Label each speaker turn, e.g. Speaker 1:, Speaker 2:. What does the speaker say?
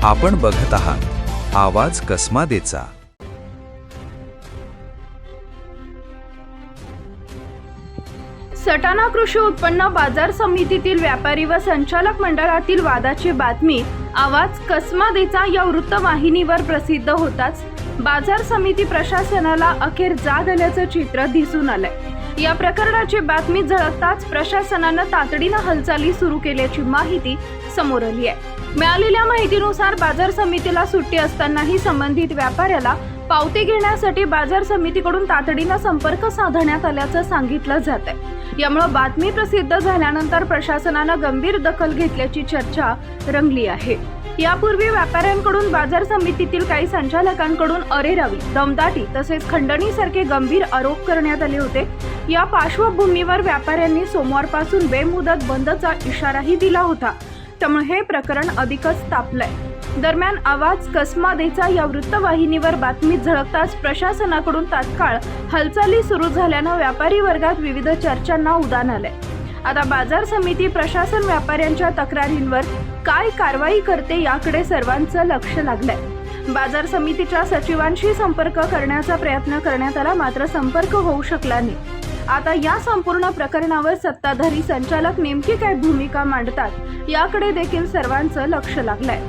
Speaker 1: आपण बघत आहात आवाज कसमादेचा।
Speaker 2: सटाणा कृषी उत्पन्न बाजार समितीतील व्यापारी व संचालक मंडळातील वादाची बातमी आवाज कसमादेचा या वृत्तवाहिनीवर प्रसिद्ध होताच बाजार समिती प्रशासनाला अखेर जाग आल्याचं चित्र दिसून आलंय। या प्रकरणाची बातमी झळकताच प्रशासनानं तातडीनं हालचाली सुरू केल्याची माहिती समोर आली आहे। मिळालेल्या माहितीनुसार बाजार समितीला सुट्टी असतानाही संबंधित व्यापाऱ्याला पावती घेण्यासाठी बाजार समितीकडून तातडीनं संपर्क साधण्यात आल्याचं सांगितलं जातंय। यामुळे बातमी प्रसिद्ध झाल्यानंतर प्रशासनानं गंभीर दखल घेतल्याची चर्चा रंगली आहे। यापूर्वी व्यापाऱ्यांकडून बाजार समितीतील काही संचालकांकडून अरेरावी, दमदाटी तसेच खंडणीसारखे गंभीर आरोप करण्यात आले होते। या पार्श्वभूमीवर व्यापाऱ्यांनी सोमवारपासून बेमुदत बंदचा इशाराही दिला होता। त्यामुळे हे प्रकरण अधिकच तापलंय। दरम्यान आवाज कसमादेचा या वृत्तवाहिनीवर बातमी झळकताच प्रशासनाकडून तात्काळ हालचाली सुरू झाल्यानं व्यापारी वर्गात विविध चर्चांना उधाण आलंय। आता बाजार समिती प्रशासन व्यापाऱ्यांच्या तक्रारींवर काय कारवाई करते याकडे सर्वांचं लक्ष लागलंय। बाजार समितीच्या सचिवांशी संपर्क करण्याचा प्रयत्न करण्यात आला, मात्र संपर्क होऊ शकला नाही। आता या संपूर्ण प्रकरणावर सत्ताधारी संचालक नेमकी काय भूमिका मांडतात याकडे देखील सर्वांचं लक्ष लागलंय।